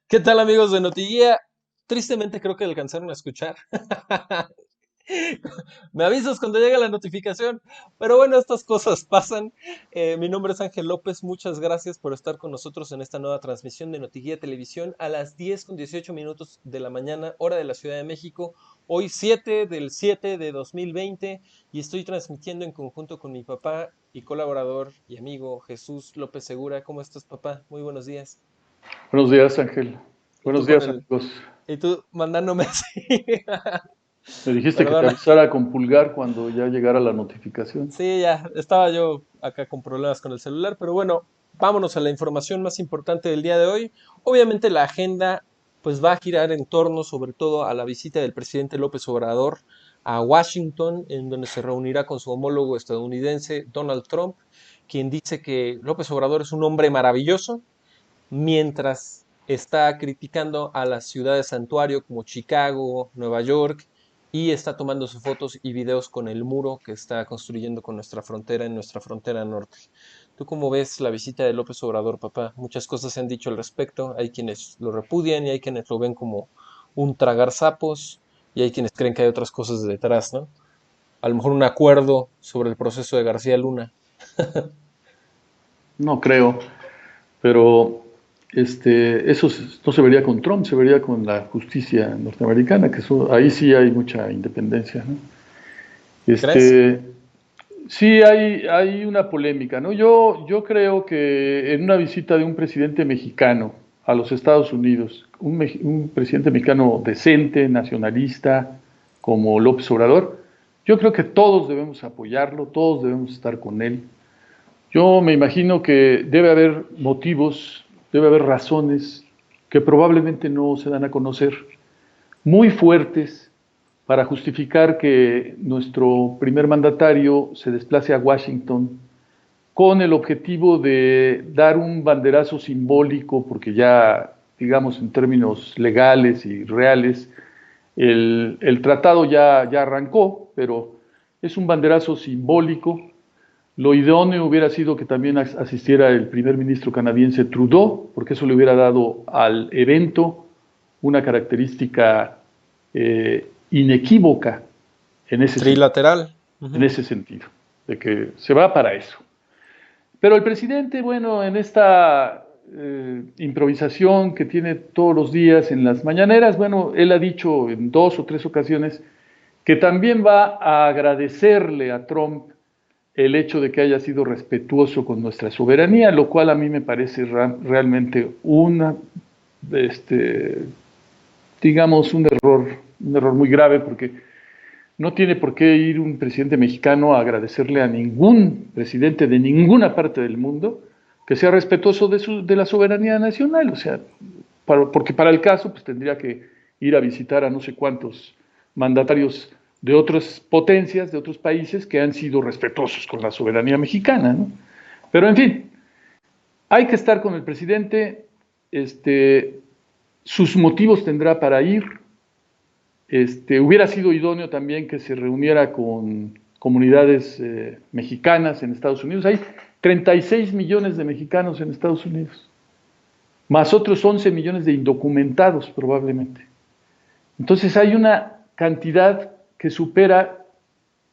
¿Qué tal amigos de Notiguía? Tristemente creo que alcanzaron a escuchar. Me avisas cuando llegue la notificación. Pero bueno, estas cosas pasan. Mi nombre es Ángel López. Muchas gracias por estar con nosotros en esta nueva transmisión de Notiguía Televisión a las 10:18 de la mañana, hora de la Ciudad de México. Hoy 7 del 7 de 2020 y estoy transmitiendo en conjunto con mi papá y colaborador y amigo Jesús López Segura. ¿Cómo estás, papá? Muy buenos días. Buenos días, Ángel. Y tú Buenos con días, el amigos. Y tú mandándome así. Me dijiste que te Perdona. avisara con pulgar cuando ya llegara la notificación. Sí, ya, estaba yo acá con problemas con el celular, pero bueno, vámonos a la información más importante del día de hoy. Obviamente la agenda pues va a girar en torno sobre todo a la visita del presidente López Obrador a Washington, en donde se reunirá con su homólogo estadounidense Donald Trump, quien dice que López Obrador es un hombre maravilloso, mientras está criticando a las ciudades santuario como Chicago, Nueva York, y está tomándose fotos y videos con el muro que está construyendo con nuestra frontera en nuestra frontera norte. ¿Tú cómo ves la visita de López Obrador, papá? Muchas cosas se han dicho al respecto. Hay quienes lo repudian y hay quienes lo ven como un tragar sapos y hay quienes creen que hay otras cosas detrás, ¿no? A lo mejor un acuerdo sobre el proceso de García Luna. No creo, pero no se vería con Trump, se vería con la justicia norteamericana, ahí sí hay mucha independencia, ¿no? ¿Crees? Este, sí hay una polémica, ¿no? Yo creo que en una visita de un presidente mexicano a los Estados Unidos, un presidente mexicano decente, nacionalista, como López Obrador, yo creo que todos debemos apoyarlo, todos debemos estar con él. Yo me imagino que debe haber motivos, debe haber razones que probablemente no se dan a conocer, muy fuertes para justificar que nuestro primer mandatario se desplace a Washington con el objetivo de dar un banderazo simbólico, porque ya, digamos, en términos legales y reales, el tratado ya arrancó, pero es un banderazo simbólico. Lo idóneo hubiera sido que también asistiera el primer ministro canadiense Trudeau, porque eso le hubiera dado al evento una característica inequívoca en ese sentido, Trilateral. en Ujú. ese sentido, de que se va para eso. Pero el presidente, bueno, en esta improvisación que tiene todos los días en las mañaneras, bueno, él ha dicho en 2 o 3 ocasiones que también va a agradecerle a Trump el hecho de que haya sido respetuoso con nuestra soberanía, lo cual a mí me parece realmente este, digamos, un error muy grave, porque no tiene por qué ir un presidente mexicano a agradecerle a ningún presidente de ninguna parte del mundo que sea respetuoso de la soberanía nacional. O sea, porque para el caso, pues tendría que ir a visitar a no sé cuántos mandatarios de otras potencias, de otros países que han sido respetuosos con la soberanía mexicana, ¿no? Pero en fin, hay que estar con el presidente, este, sus motivos tendrá para ir. Hubiera sido idóneo también que se reuniera con comunidades mexicanas en Estados Unidos. Hay 36 millones de mexicanos en Estados Unidos, más otros 11 millones de indocumentados probablemente. Entonces hay una cantidad que supera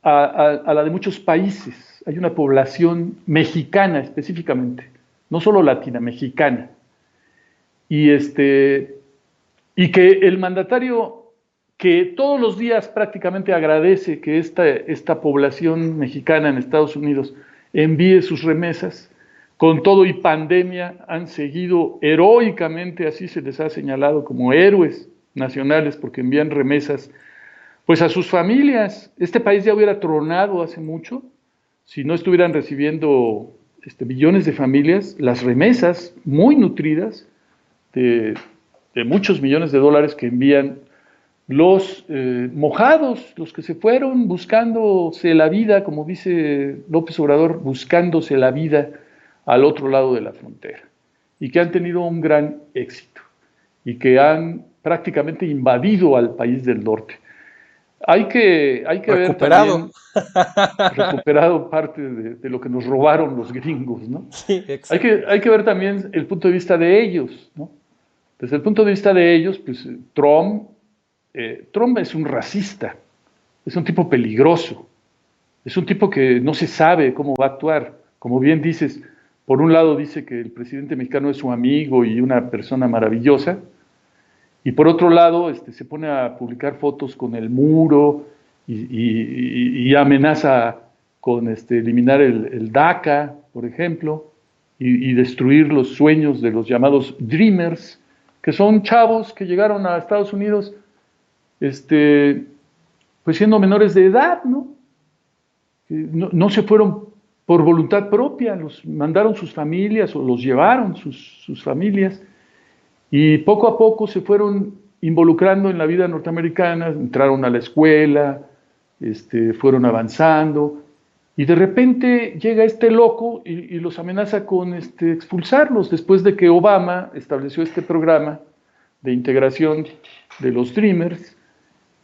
a la de muchos países. Hay una población mexicana específicamente, no solo latina, mexicana. Y, y que el mandatario que todos los días prácticamente agradece que esta población mexicana en Estados Unidos envíe sus remesas, con todo y pandemia han seguido heroicamente, así se les ha señalado como héroes nacionales porque envían remesas pues a sus familias. Este país ya hubiera tronado hace mucho si no estuvieran recibiendo millones de familias las remesas muy nutridas de muchos millones de dólares que envían los mojados, los que se fueron buscándose la vida, como dice López Obrador, buscándose la vida al otro lado de la frontera, y que han tenido un gran éxito, y que han prácticamente invadido al país del norte. Hay que ver Recuperado. también, recuperado parte de lo que nos robaron los gringos, ¿no? Sí, exacto. Hay que ver también el punto de vista de ellos, ¿no? Desde el punto de vista de ellos, pues Trump es un racista, es un tipo peligroso, es un tipo que no se sabe cómo va a actuar. Como bien dices, por un lado dice que el presidente mexicano es su amigo y una persona maravillosa, y por otro lado se pone a publicar fotos con el muro y amenaza con eliminar el DACA, por ejemplo, y destruir los sueños de los llamados Dreamers, que son chavos que llegaron a Estados Unidos pues siendo menores de edad, ¿no? No se fueron por voluntad propia, los mandaron sus familias o los llevaron sus familias y poco a poco se fueron involucrando en la vida norteamericana, entraron a la escuela, fueron avanzando y de repente llega este loco y los amenaza con expulsarlos después de que Obama estableció este programa de integración de los Dreamers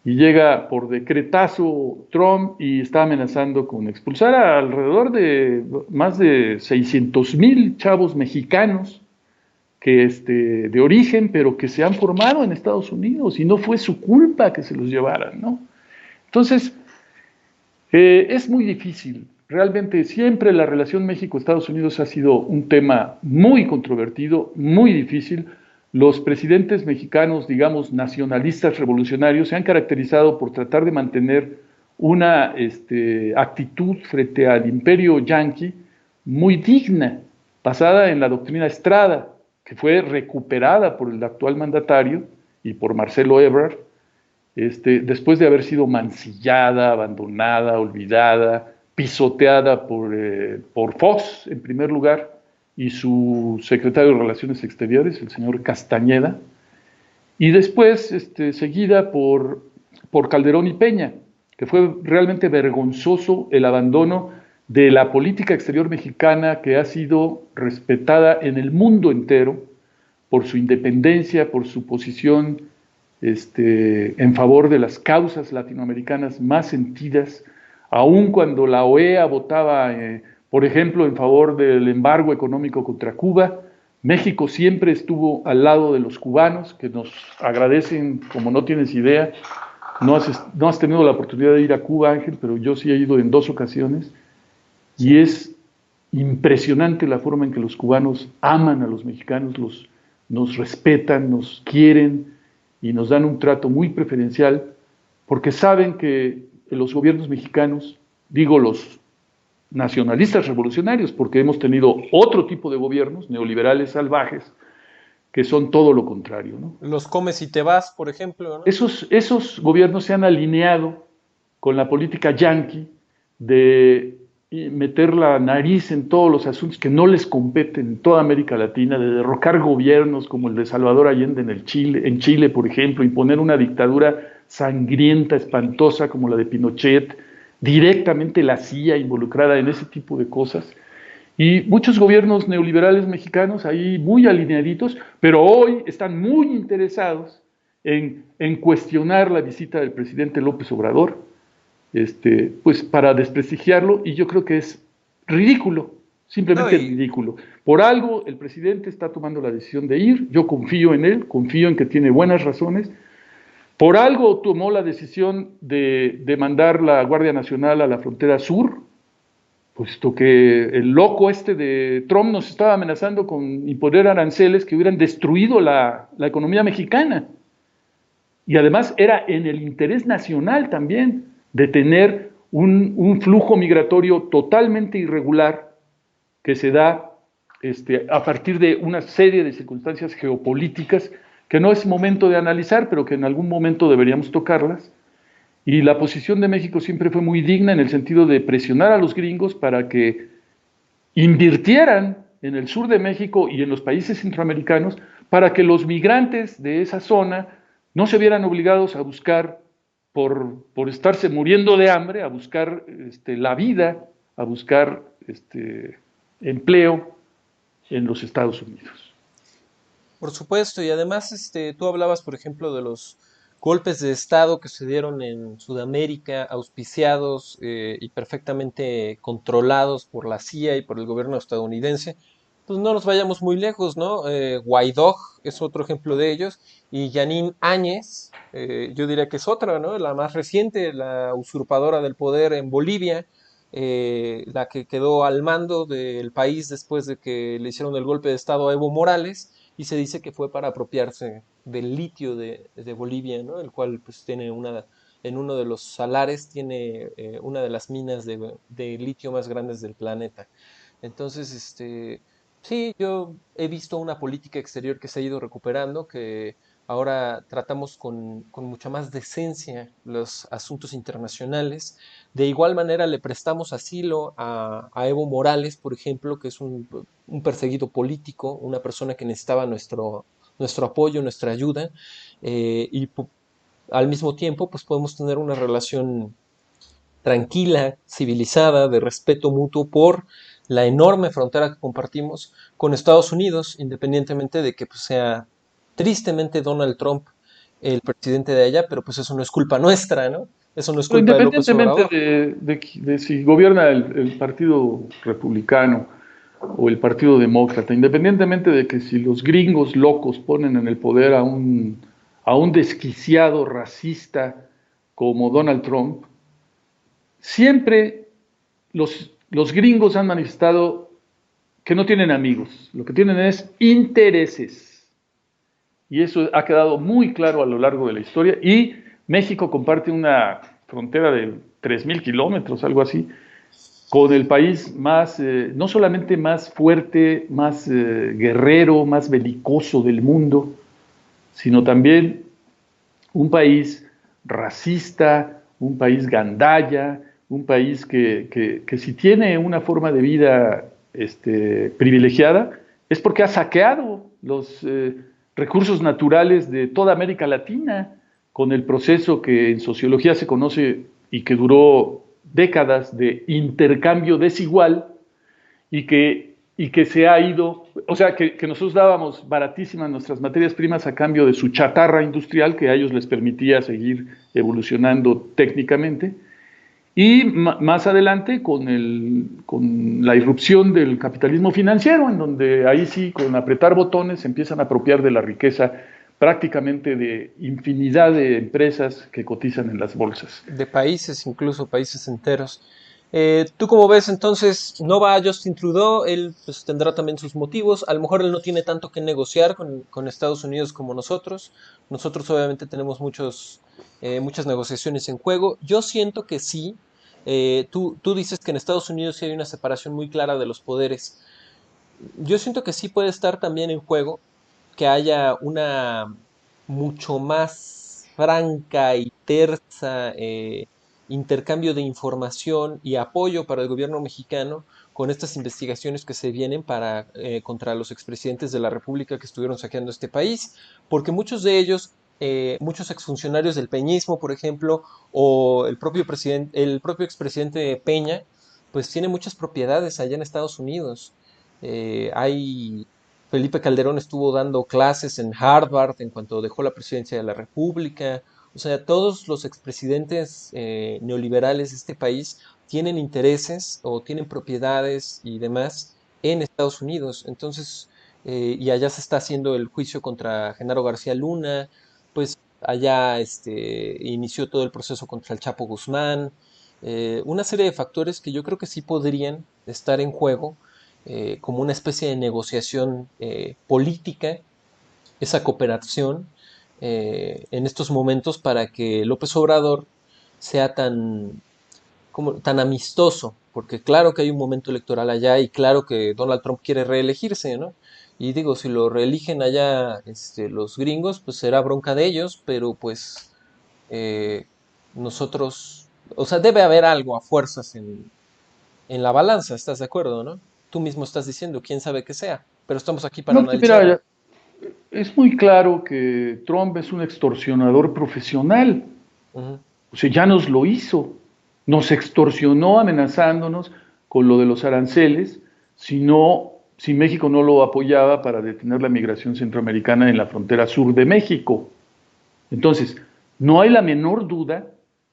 y llega por decretazo Trump y está amenazando con expulsar a alrededor de más de 600,000 chavos mexicanos que de origen, pero que se han formado en Estados Unidos y no fue su culpa que se los llevaran, ¿no? Entonces, es muy difícil. Realmente siempre la relación México-Estados Unidos ha sido un tema muy controvertido, muy difícil. Los presidentes mexicanos, digamos, nacionalistas revolucionarios, se han caracterizado por tratar de mantener una actitud frente al imperio yanqui muy digna, basada en la doctrina Estrada, que fue recuperada por el actual mandatario y por Marcelo Ebrard, después de haber sido mancillada, abandonada, olvidada, pisoteada por Fox, en primer lugar, y su secretario de Relaciones Exteriores, el señor Castañeda, y después seguida por Calderón y Peña, que fue realmente vergonzoso el abandono de la política exterior mexicana que ha sido respetada en el mundo entero por su independencia, por su posición en favor de las causas latinoamericanas más sentidas, aun cuando la OEA votaba, por ejemplo, en favor del embargo económico contra Cuba. México siempre estuvo al lado de los cubanos, que nos agradecen como no tienes idea. No has tenido la oportunidad de ir a Cuba, Ángel, pero yo sí he ido en 2 ocasiones, y es impresionante la forma en que los cubanos aman a los mexicanos, nos respetan, nos quieren y nos dan un trato muy preferencial, porque saben que los gobiernos mexicanos, digo los nacionalistas revolucionarios, porque hemos tenido otro tipo de gobiernos, neoliberales salvajes, que son todo lo contrario, ¿no? Los comes y te vas, por ejemplo, ¿no? Esos gobiernos se han alineado con la política yanqui de meter la nariz en todos los asuntos que no les competen en toda América Latina, de derrocar gobiernos como el de Salvador Allende en Chile, por ejemplo, imponer una dictadura sangrienta, espantosa como la de Pinochet, directamente la CIA involucrada en ese tipo de cosas. Y muchos gobiernos neoliberales mexicanos ahí muy alineaditos, pero hoy están muy interesados en cuestionar la visita del presidente López Obrador, pues para desprestigiarlo, y yo creo que es ridículo, No, simplemente ridículo. Por algo el presidente está tomando la decisión de ir, yo confío en él, confío en que tiene buenas razones. Por algo tomó la decisión de mandar la Guardia Nacional a la frontera sur, puesto que el loco de Trump nos estaba amenazando con imponer aranceles que hubieran destruido la economía mexicana. Y además era en el interés nacional también de tener un flujo migratorio totalmente irregular que se da a partir de una serie de circunstancias geopolíticas que no es momento de analizar, pero que en algún momento deberíamos tocarlas. Y la posición de México siempre fue muy digna en el sentido de presionar a los gringos para que invirtieran en el sur de México y en los países centroamericanos para que los migrantes de esa zona no se vieran obligados a buscar, por estarse muriendo de hambre, a buscar la vida, a buscar empleo en los Estados Unidos. por supuesto, y además tú hablabas, por ejemplo, de los golpes de Estado que se dieron en Sudamérica, auspiciados y perfectamente controlados por la CIA y por el gobierno estadounidense. pues no nos vayamos muy lejos, ¿no? Guaidó es otro ejemplo de ellos, y Yanine Áñez, yo diría que es otra, ¿no? La más reciente, la usurpadora del poder en Bolivia, la que quedó al mando del país después de que le hicieron el golpe de estado a Evo Morales, y se dice que fue para apropiarse del litio de Bolivia, ¿no? El cual pues tiene en uno de los salares tiene una de las minas de litio más grandes del planeta. Entonces, sí, yo he visto una política exterior que se ha ido recuperando, que ahora tratamos con mucha más decencia los asuntos internacionales. De igual manera le prestamos asilo a Evo Morales, por ejemplo, que es un perseguido político, una persona que necesitaba nuestro apoyo, nuestra ayuda, al mismo tiempo, pues podemos tener una relación tranquila, civilizada, de respeto mutuo por la enorme frontera que compartimos con Estados Unidos, independientemente de que pues, sea tristemente Donald Trump el presidente de allá, pero pues eso no es culpa nuestra, ¿no? Eso no es Pero culpa de López independientemente Obrador. de si gobierna el Partido Republicano o el Partido Demócrata, independientemente de que si los gringos locos ponen en el poder a un desquiciado racista como Donald Trump, siempre los gringos han manifestado que no tienen amigos, lo que tienen es intereses. Y eso ha quedado muy claro a lo largo de la historia. Y México comparte una frontera de 3.000 kilómetros, algo así, con el país más, no solamente más fuerte, más guerrero, más belicoso del mundo, sino también un país racista, un país gandalla, un país que si tiene una forma de vida privilegiada, es porque ha saqueado los recursos naturales de toda América Latina con el proceso que en sociología se conoce y que duró décadas de intercambio desigual y que se ha ido, o sea, que nosotros dábamos baratísimas nuestras materias primas a cambio de su chatarra industrial que a ellos les permitía seguir evolucionando técnicamente. Y más adelante con la irrupción del capitalismo financiero, en donde ahí sí, con apretar botones, se empiezan a apropiar de la riqueza prácticamente de infinidad de empresas que cotizan en las bolsas. De países, incluso países enteros. ¿Tú cómo ves entonces? No va Justin Trudeau, él pues, tendrá también sus motivos. A lo mejor él no tiene tanto que negociar con Estados Unidos como nosotros. Nosotros obviamente tenemos muchas negociaciones en juego. Yo siento que sí. Tú dices que en Estados Unidos sí hay una separación muy clara de los poderes. Yo siento que sí puede estar también en juego que haya una mucho más franca y tersa intercambio de información y apoyo para el gobierno mexicano con estas investigaciones que se vienen contra los expresidentes de la República que estuvieron saqueando este país, porque muchos de ellos, muchos exfuncionarios del peñismo, por ejemplo, o el propio expresidente Peña, pues tiene muchas propiedades allá en Estados Unidos. Hay Felipe Calderón estuvo dando clases en Harvard en cuanto dejó la presidencia de la República. O sea, todos los expresidentes neoliberales de este país tienen intereses o tienen propiedades y demás en Estados Unidos. Entonces, y allá se está haciendo el juicio contra Genaro García Luna, pues allá inició todo el proceso contra el Chapo Guzmán. Una serie de factores que yo creo que sí podrían estar en juego como una especie de negociación política, esa cooperación en estos momentos para que López Obrador sea tan amistoso, porque claro que hay un momento electoral allá y claro que Donald Trump quiere reelegirse, ¿no? Y digo, si lo reeligen allá los gringos, pues será bronca de ellos, pero pues eh, nosotros, o sea, debe haber algo a fuerzas en la balanza, ¿estás de acuerdo, no? Tú mismo estás diciendo, quién sabe qué sea, pero estamos aquí para No, pues mira, analizarlo. es muy claro que Trump es un extorsionador profesional. Ujú. O sea, ya nos lo hizo. Nos extorsionó amenazándonos con lo de los aranceles, si México no lo apoyaba para detener la migración centroamericana en la frontera sur de México. Entonces, no hay la menor duda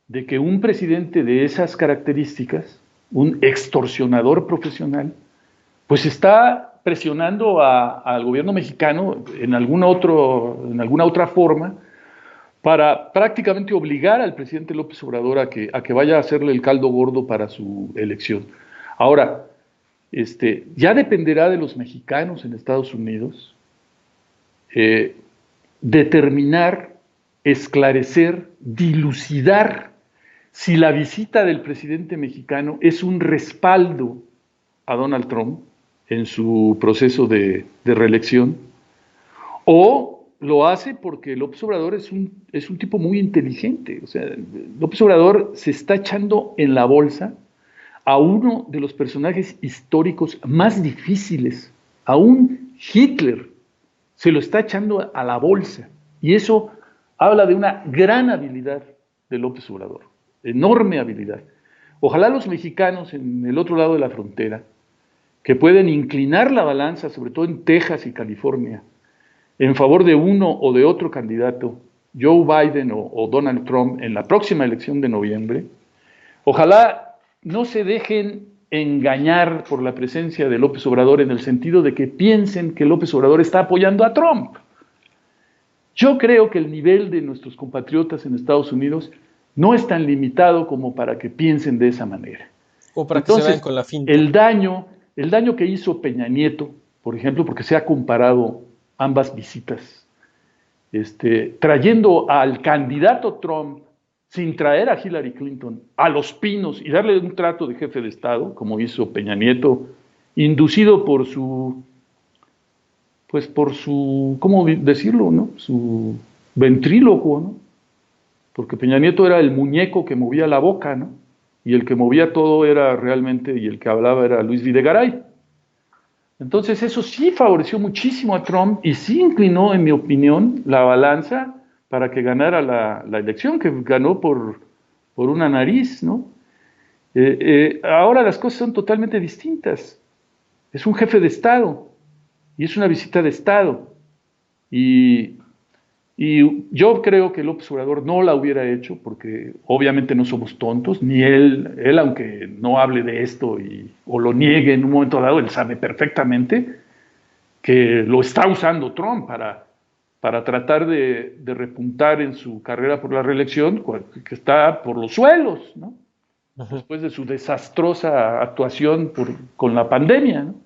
de que un presidente de esas características, un extorsionador profesional, pues está presionando al gobierno mexicano en alguna otra forma para prácticamente obligar al presidente López Obrador a que vaya a hacerle el caldo gordo para su elección. Ahora, ya dependerá de los mexicanos en Estados Unidos determinar, esclarecer, dilucidar si la visita del presidente mexicano es un respaldo a Donald Trump en su proceso de reelección, o lo hace porque López Obrador es un tipo muy inteligente. O sea, López Obrador se está echando en la bolsa a uno de los personajes históricos más difíciles, a un Hitler, se lo está echando a la bolsa. Y eso habla de una gran habilidad de López Obrador, enorme habilidad. Ojalá los mexicanos en el otro lado de la frontera, que pueden inclinar la balanza, sobre todo en Texas y California, en favor de uno o de otro candidato, Joe Biden o Donald Trump, en la próxima elección de noviembre, ojalá no se dejen engañar por la presencia de López Obrador en el sentido de que piensen que López Obrador está apoyando a Trump. Yo creo que el nivel de nuestros compatriotas en Estados Unidos no es tan limitado como para que piensen de esa manera. O para que se vayan con la finta. El daño que hizo Peña Nieto, por ejemplo, porque se ha comparado ambas visitas, trayendo al candidato Trump sin traer a Hillary Clinton a Los Pinos y darle un trato de jefe de Estado, como hizo Peña Nieto, inducido por su, ¿cómo decirlo, no? Su ventrílocuo, ¿no? Porque Peña Nieto era el muñeco que movía la boca, ¿no? Y el que movía todo era realmente, y el que hablaba era Luis Videgaray. Entonces eso sí favoreció muchísimo a Trump y sí inclinó, en mi opinión, la balanza para que ganara la elección, que ganó por una nariz, ¿no? Ahora las cosas son totalmente distintas. Es un jefe de Estado y es una visita de Estado. Y yo creo que López Obrador no la hubiera hecho porque obviamente no somos tontos, ni él aunque no hable de esto o lo niegue en un momento dado, él sabe perfectamente que lo está usando Trump para tratar de repuntar en su carrera por la reelección, que está por los suelos, ¿no? Después de su desastrosa actuación con la pandemia, ¿no?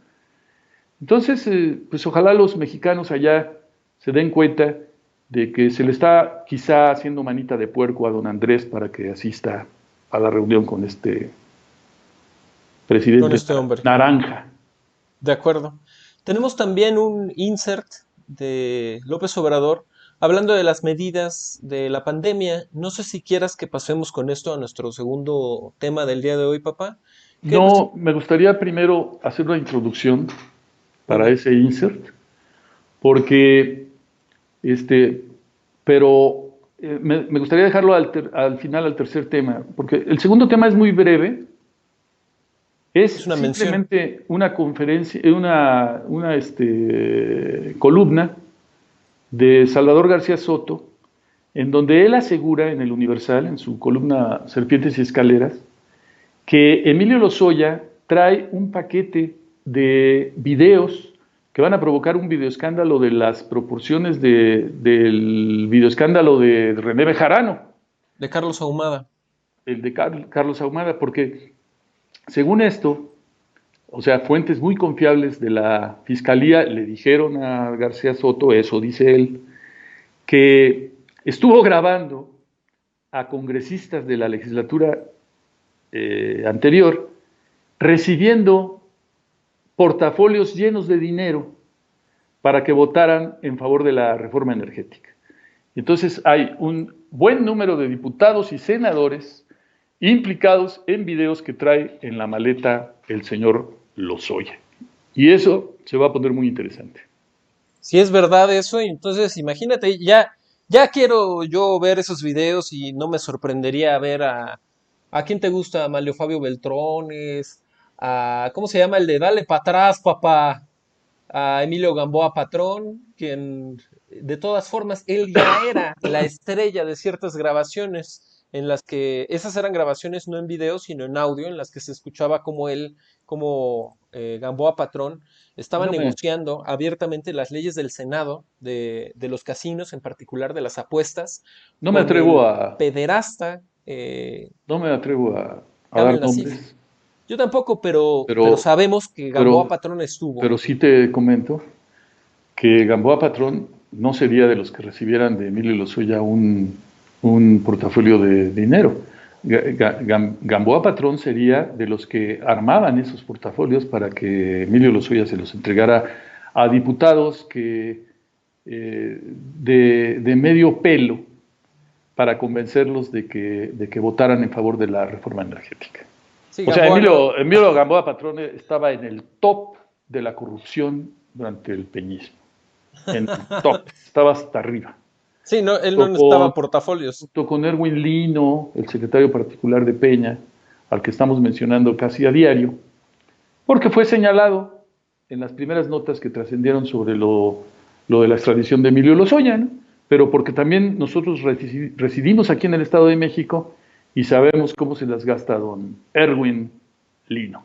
Entonces, pues ojalá los mexicanos allá se den cuenta de que se le está quizá haciendo manita de puerco a don Andrés para que asista a la reunión con este presidente con este hombre naranja. De acuerdo. Tenemos también un insert de López Obrador hablando de las medidas de la pandemia. No sé si quieras que pasemos con esto a nuestro segundo tema del día de hoy, papá. No, me gustaría primero hacer una introducción para ese insert, porque pero me gustaría dejarlo al final, al tercer tema, porque el segundo tema es muy breve. Es una simplemente mención. una conferencia, una columna de Salvador García Soto, en donde él asegura en el Universal, en su columna Serpientes y Escaleras, que Emilio Lozoya trae un paquete de videos que van a provocar un videoescándalo de las proporciones del videoescándalo de René Bejarano. De Carlos Ahumada. El de Carlos Ahumada, porque según esto, o sea, fuentes muy confiables de la Fiscalía le dijeron a García Soto, eso dice él, que estuvo grabando a congresistas de la legislatura anterior recibiendo portafolios llenos de dinero para que votaran en favor de la reforma energética. Entonces hay un buen número de diputados y senadores implicados en videos que trae en la maleta el señor Lozoya. Y eso se va a poner muy interesante. Si es verdad eso, entonces imagínate, ya quiero yo ver esos videos y no me sorprendería ver ¿a quién te gusta? Manlio Fabio Beltrones, ¿cómo se llama el de Dale para atrás, papá? A Emilio Gamboa Patrón, quien de todas formas él ya era la estrella de ciertas grabaciones en las que esas eran grabaciones no en video sino en audio, en las que se escuchaba como él, como Gamboa Patrón estaban No me, negociando abiertamente las leyes del Senado de los casinos, en particular de las apuestas, no me con atrevo el a, pederasta no me atrevo a Kamel dar Nasif. nombres, Yo tampoco, pero pero, sabemos que Gamboa pero, Patrón estuvo. pero sí te comento que Gamboa Patrón no sería de los que recibieran de Emilio Lozoya un portafolio de dinero. Gamboa Patrón sería de los que armaban esos portafolios para que Emilio Lozoya se los entregara a diputados que de medio pelo para convencerlos de que votaran en favor de la reforma energética. Sí, O sea, Gamboa no. Emilio Gamboa Patrón estaba en el top de la corrupción durante el peñismo, en el top, estaba hasta arriba. Sí, no, él no Junto necesitaba con, portafolios. junto con Erwin Lino, el secretario particular de Peña, al que estamos mencionando casi a diario, porque fue señalado en las primeras notas que trascendieron sobre lo de la extradición de Emilio Lozoya, ¿no? Pero porque también nosotros residimos aquí en el Estado de México y sabemos cómo se las gasta don Erwin Lino.